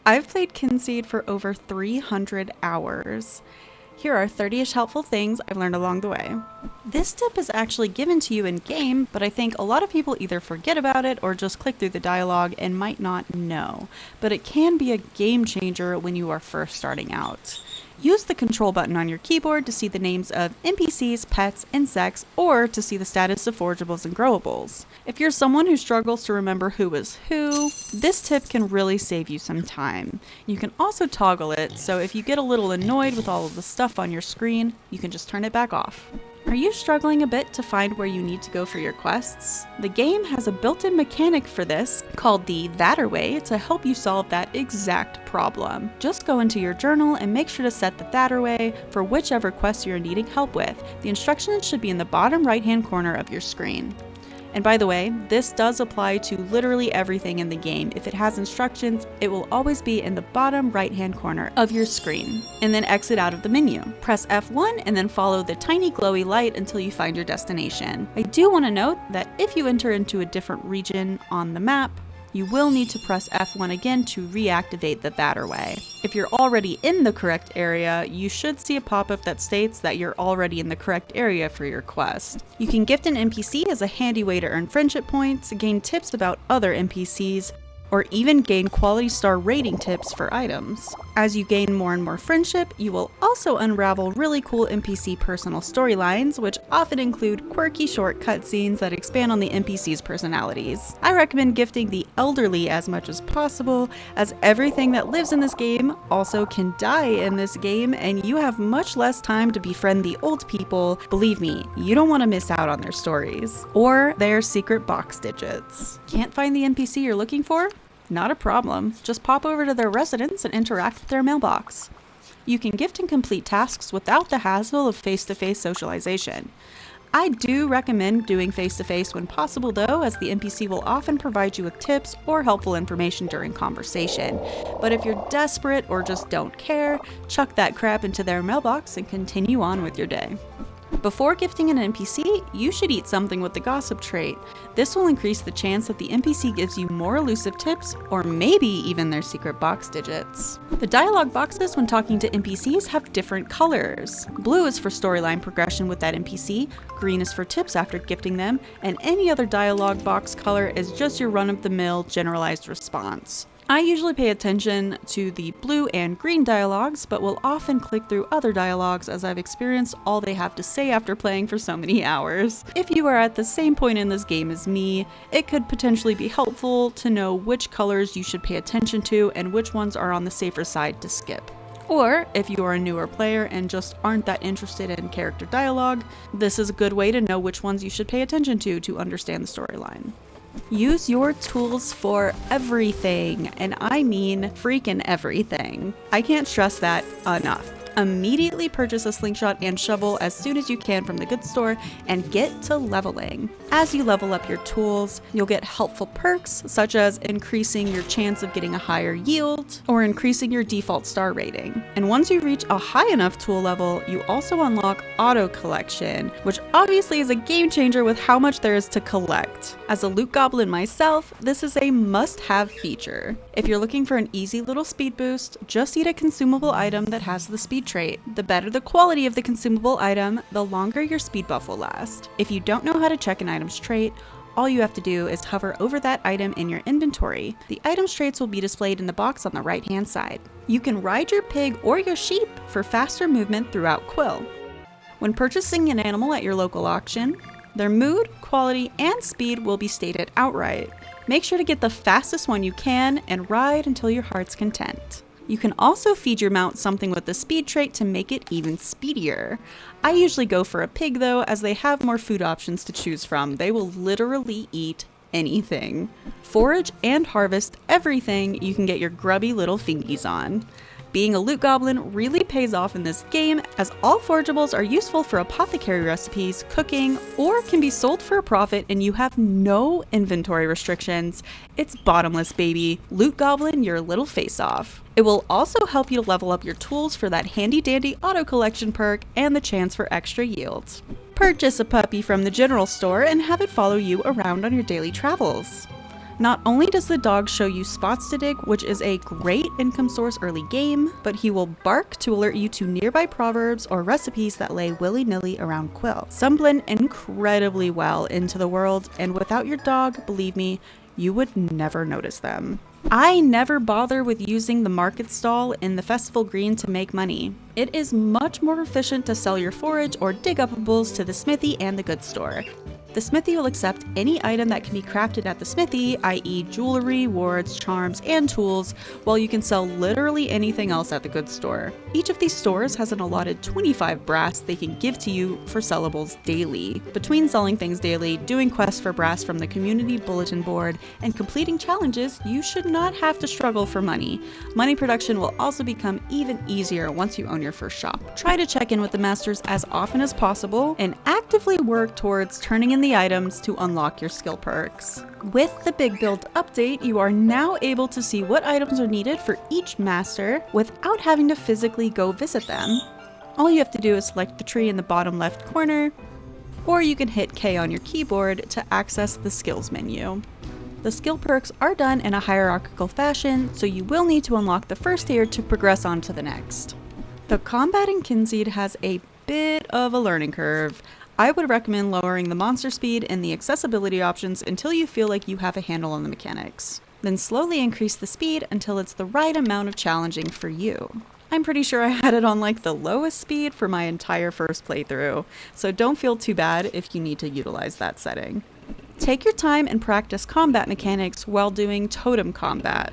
I've played Kynseed for over 300 hours. Here are 30-ish helpful things I've learned along the way. This tip is actually given to you in game, but I think a lot of people either forget about it or just click through the dialogue and might not know. But it can be a game changer when you are first starting out. Use the control button on your keyboard to see the names of NPCs, pets, insects, or to see the status of forageables and growables. If you're someone who struggles to remember who is who, this tip can really save you some time. You can also toggle it, so if you get a little annoyed with all of the stuff on your screen, you can just turn it back off. Are you struggling a bit to find where you need to go for your quests? The game has a built-in mechanic for this called the Thatterway to help you solve that exact problem. Just go into your journal and make sure to set the Thatterway for whichever quest you're needing help with. The instructions should be in the bottom right-hand corner of your screen. And by the way, this does apply to literally everything in the game. If it has instructions, it will always be in the bottom right-hand corner of your screen. And then exit out of the menu. Press F1 and then follow the tiny glowy light until you find your destination. I do want to note that if you enter into a different region on the map, you will need to press F1 again to reactivate the Thatterway. If you're already in the correct area, you should see a pop-up that states that you're already in the correct area for your quest. You can gift an NPC as a handy way to earn friendship points, gain tips about other NPCs, or even gain quality star rating tips for items. As you gain more and more friendship, you will also unravel really cool NPC personal storylines, which often include quirky short cutscenes that expand on the NPC's personalities. I recommend gifting the elderly as much as possible, as everything that lives in this game also can die in this game, and you have much less time to befriend the old people. Believe me, you don't want to miss out on their stories or their secret box digits. Can't find the NPC you're looking for? Not a problem. Just pop over to their residence and interact with their mailbox. You can gift and complete tasks without the hassle of face-to-face socialization. I do recommend doing face-to-face when possible though, as the NPC will often provide you with tips or helpful information during conversation. But if you're desperate or just don't care, chuck that crap into their mailbox and continue on with your day. Before gifting an NPC, you should eat something with the gossip trait. This will increase the chance that the NPC gives you more elusive tips, or maybe even their secret box digits. The dialogue boxes when talking to NPCs have different colors. Blue is for storyline progression with that NPC, green is for tips after gifting them, and any other dialogue box color is just your run-of-the-mill generalized response. I usually pay attention to the blue and green dialogues, but will often click through other dialogues as I've experienced all they have to say after playing for so many hours. If you are at the same point in this game as me, it could potentially be helpful to know which colors you should pay attention to and which ones are on the safer side to skip. Or, if you are a newer player and just aren't that interested in character dialogue, this is a good way to know which ones you should pay attention to understand the storyline. Use your tools for everything, and I mean freaking everything. I can't stress that enough. Immediately purchase a slingshot and shovel as soon as you can from the goods store and get to leveling. As you level up your tools, you'll get helpful perks such as increasing your chance of getting a higher yield or increasing your default star rating. And once you reach a high enough tool level, you also unlock auto collection, which obviously is a game changer with how much there is to collect. As a loot goblin myself, this is a must-have feature. If you're looking for an easy little speed boost, just eat a consumable item that has the speed trait. The better the quality of the consumable item, the longer your speed buff will last. If you don't know how to check an item's trait, all you have to do is hover over that item in your inventory. The item's traits will be displayed in the box on the right-hand side. You can ride your pig or your sheep for faster movement throughout Quill. When purchasing an animal at your local auction, their mood, quality, and speed will be stated outright. Make sure to get the fastest one you can and ride until your heart's content. You can also feed your mount something with the speed trait to make it even speedier. I usually go for a pig though, as they have more food options to choose from. They will literally eat anything. Forage and harvest everything you can get your grubby little fingies on. Being a loot goblin really pays off in this game, as all forageables are useful for apothecary recipes, cooking, or can be sold for a profit and you have no inventory restrictions. It's bottomless, baby. Loot goblin your little face off. It will also help you to level up your tools for that handy dandy auto collection perk and the chance for extra yields. Purchase a puppy from the general store and have it follow you around on your daily travels. Not only does the dog show you spots to dig, which is a great income source early game, but he will bark to alert you to nearby proverbs or recipes that lay willy-nilly around Quill. Some blend incredibly well into the world, and without your dog, believe me, you would never notice them. I never bother with using the market stall in the festival green to make money. It is much more efficient to sell your forage or dig upables to the smithy and the goods store. The smithy will accept any item that can be crafted at the smithy, i.e. jewelry, wards, charms, and tools, while you can sell literally anything else at the goods store. Each of these stores has an allotted 25 brass they can give to you for sellables daily. Between selling things daily, doing quests for brass from the community bulletin board, and completing challenges, you should not have to struggle for money. Money production will also become even easier once you own your first shop. Try to check in with the masters as often as possible, and actively work towards turning in the items to unlock your skill perks. With the big build update, you are now able to see what items are needed for each master without having to physically go visit them. All you have to do is select the tree in the bottom left corner, or you can hit K on your keyboard to access the skills menu. The skill perks are done in a hierarchical fashion, so you will need to unlock the first tier to progress on to the next. The combat in Kynseed has a bit of a learning curve. I would recommend lowering the monster speed and the accessibility options until you feel like you have a handle on the mechanics. Then slowly increase the speed until it's the right amount of challenging for you. I'm pretty sure I had it on like the lowest speed for my entire first playthrough, so don't feel too bad if you need to utilize that setting. Take your time and practice combat mechanics while doing totem combat.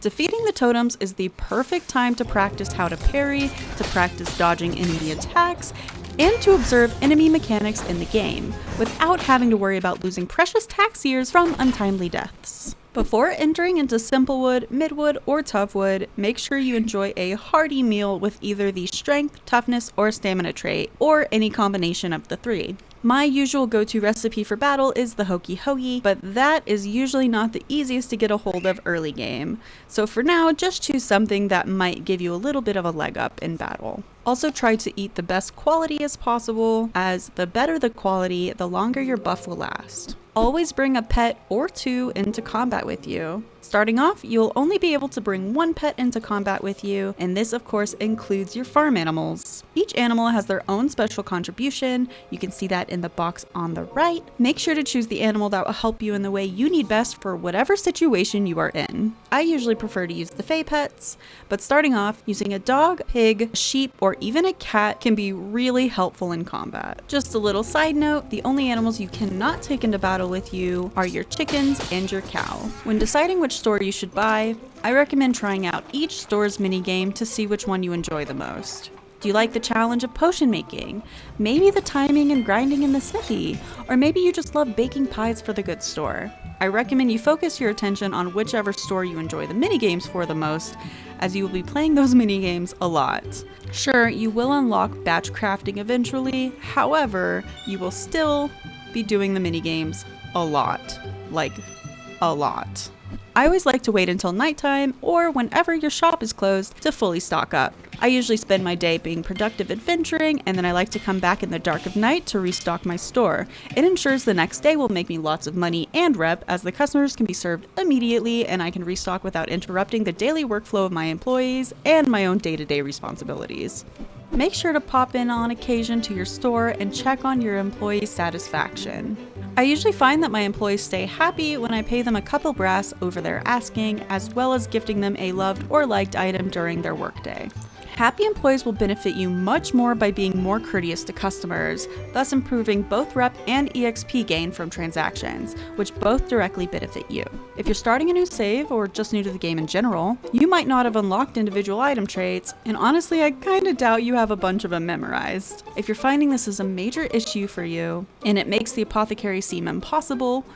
Defeating the totems is the perfect time to practice how to parry, to practice dodging enemy attacks, and to observe enemy mechanics in the game, without having to worry about losing precious tax years from untimely deaths. Before entering into Simplewood, Midwood, or Toughwood, make sure you enjoy a hearty meal with either the Strength, Toughness, or Stamina trait, or any combination of the three. My usual go-to recipe for battle is the Hokey Hoagie, but that is usually not the easiest to get a hold of early game. So for now, just choose something that might give you a little bit of a leg up in battle. Also try to eat the best quality as possible, as the better the quality, the longer your buff will last. Always bring a pet or two into combat with you. Starting off, you'll only be able to bring one pet into combat with you, and this of course includes your farm animals. Each animal has their own special contribution. You can see that in the box on the right. Make sure to choose the animal that will help you in the way you need best for whatever situation you are in. I usually prefer to use the Fey pets, but starting off, using a dog, pig, sheep, or even a cat can be really helpful in combat. Just a little side note, the only animals you cannot take into battle with you are your chickens and your cow. When deciding which store you should buy, I recommend trying out each store's minigame to see which one you enjoy the most. Do you like the challenge of potion making? Maybe the timing and grinding in the smithy? Or maybe you just love baking pies for the goods store? I recommend you focus your attention on whichever store you enjoy the minigames for the most, as you will be playing those minigames a lot. Sure, you will unlock batch crafting eventually, however, you will still be doing the minigames a lot. Like, a lot. I always like to wait until nighttime or whenever your shop is closed to fully stock up. I usually spend my day being productive adventuring, and then I like to come back in the dark of night to restock my store. It ensures the next day will make me lots of money and rep, as the customers can be served immediately and I can restock without interrupting the daily workflow of my employees and my own day-to-day responsibilities. Make sure to pop in on occasion to your store and check on your employees' satisfaction. I usually find that my employees stay happy when I pay them a couple brass over their asking, as well as gifting them a loved or liked item during their workday. Happy employees will benefit you much more by being more courteous to customers, thus improving both rep and EXP gain from transactions, which both directly benefit you. If you're starting a new save or just new to the game in general, you might not have unlocked individual item traits, and honestly I kinda doubt you have a bunch of them memorized. If you're finding this is a major issue for you, and it makes the Apothecary seem impossible,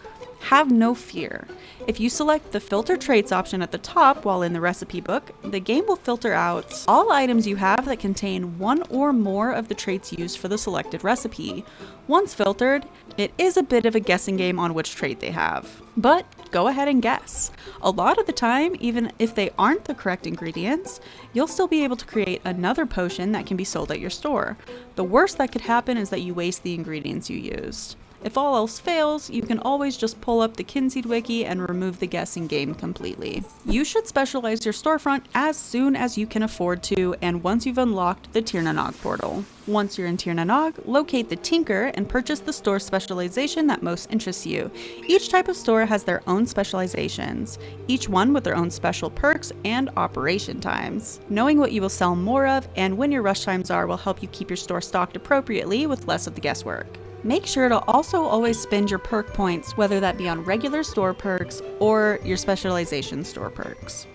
have no fear. If you select the filter traits option at the top while in the recipe book, the game will filter out all items you have that contain one or more of the traits used for the selected recipe. Once filtered, it is a bit of a guessing game on which trait they have. But go ahead and guess. A lot of the time, even if they aren't the correct ingredients, you'll still be able to create another potion that can be sold at your store. The worst that could happen is that you waste the ingredients you used. If all else fails, you can always just pull up the Kynseed wiki and remove the guessing game completely. You should specialize your storefront as soon as you can afford to, and once you've unlocked the Tir na Nog portal. Once you're in Tir na Nog, locate the Tinker and purchase the store specialization that most interests you. Each type of store has their own specializations, each one with their own special perks and operation times. Knowing what you will sell more of and when your rush times are will help you keep your store stocked appropriately with less of the guesswork. Make sure to also always spend your perk points, whether that be on regular store perks or your specialization store perks.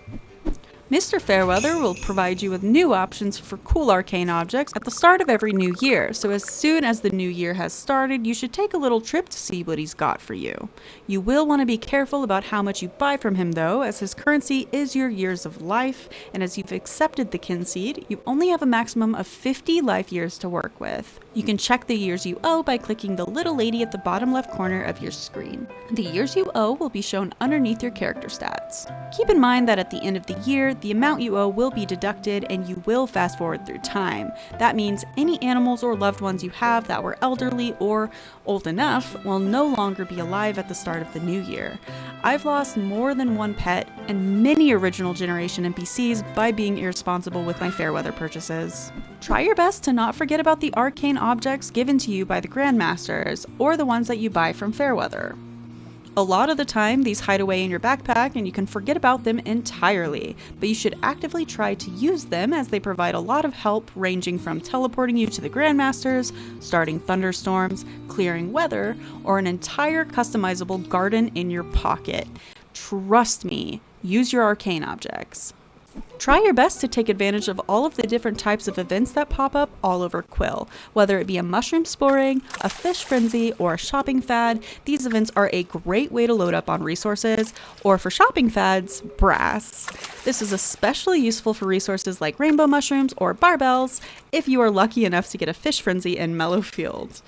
Mr. Fairweather will provide you with new options for cool arcane objects at the start of every new year, so as soon as the new year has started, you should take a little trip to see what he's got for you. You will want to be careful about how much you buy from him though, as his currency is your years of life, and as you've accepted the Kynseed, you only have a maximum of 50 life years to work with. You can check the years you owe by clicking the little lady at the bottom left corner of your screen. The years you owe will be shown underneath your character stats. Keep in mind that at the end of the year, the amount you owe will be deducted and you will fast forward through time. That means any animals or loved ones you have that were elderly or old enough will no longer be alive at the start of the new year. I've lost more than one pet and many original generation NPCs by being irresponsible with my Fairweather purchases. Try your best to not forget about the arcane objects given to you by the Grandmasters or the ones that you buy from Fairweather. A lot of the time, these hide away in your backpack and you can forget about them entirely, but you should actively try to use them as they provide a lot of help, ranging from teleporting you to the Grandmasters, starting thunderstorms, clearing weather, or an entire customizable garden in your pocket. Trust me, use your arcane objects. Try your best to take advantage of all of the different types of events that pop up all over Quill. Whether it be a mushroom sporing, a fish frenzy, or a shopping fad, these events are a great way to load up on resources, or for shopping fads, brass. This is especially useful for resources like rainbow mushrooms or barbells if you are lucky enough to get a fish frenzy in Mellow Field.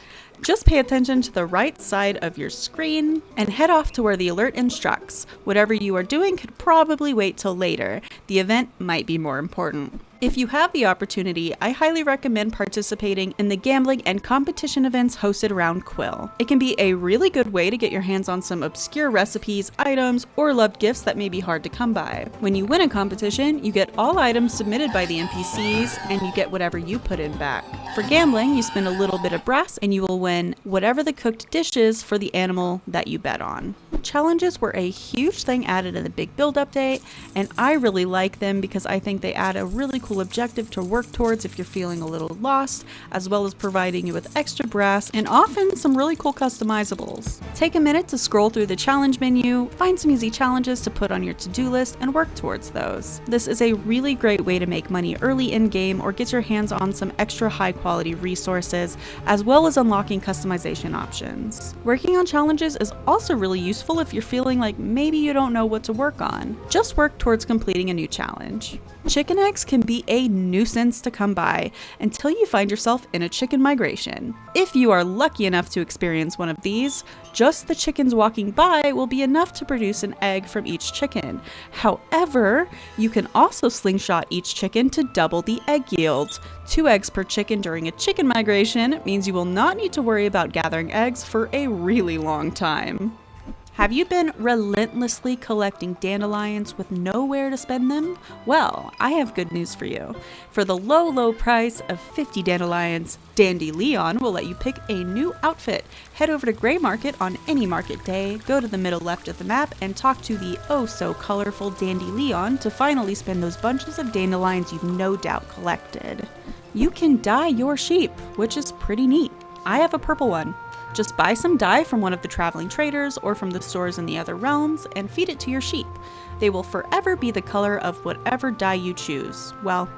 Just pay attention to the right side of your screen and head off to where the alert instructs. Whatever you are doing could probably wait till later. The event might be more important. If you have the opportunity, I highly recommend participating in the gambling and competition events hosted around Quill. It can be a really good way to get your hands on some obscure recipes, items, or loved gifts that may be hard to come by. When you win a competition, you get all items submitted by the NPCs, and you get whatever you put in back. For gambling, you spend a little bit of brass and you will win whatever the cooked dish is for the animal that you bet on. Challenges were a huge thing added in the big build update, and I really like them because I think they add a really cool objective to work towards if you're feeling a little lost, as well as providing you with extra brass and often some really cool customizables. Take a minute to scroll through the challenge menu, find some easy challenges to put on your to-do list, and work towards those. This is a really great way to make money early in game or get your hands on some extra high quality resources, as well as unlocking customization options. Working on challenges is also really useful if you're feeling like maybe you don't know what to work on. Just work towards completing a new challenge. Chicken eggs can be a nuisance to come by until you find yourself in a chicken migration. If you are lucky enough to experience one of these, just the chickens walking by will be enough to produce an egg from each chicken. However, you can also slingshot each chicken to double the egg yield. 2 eggs per chicken during a chicken migration means you will not need to worry about gathering eggs for a really long time. Have you been relentlessly collecting dandelions with nowhere to spend them? Well, I have good news for you. For the low price of 50 dandelions, Dandy Leon will let you pick a new outfit. Head over to Grey Market on any market day, go to the middle left of the map, and talk to the oh-so-colorful Dandy Leon to finally spend those bunches of dandelions you've no doubt collected. You can dye your sheep, which is pretty neat. I have a purple one. Just buy some dye from one of the traveling traders or from the stores in the other realms and feed it to your sheep. They will forever be the color of whatever dye you choose. Well,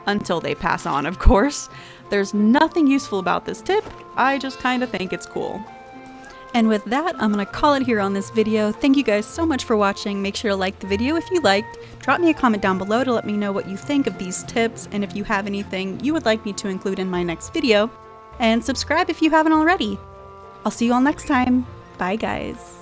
until they pass on, of course. There's nothing useful about this tip, I just kind of think it's cool. And with that, I'm going to call it here on this video. Thank you guys so much for watching. Make sure to like the video if you liked. Drop me a comment down below to let me know what you think of these tips and if you have anything you would like me to include in my next video. And subscribe if you haven't already. I'll see you all next time. Bye, guys.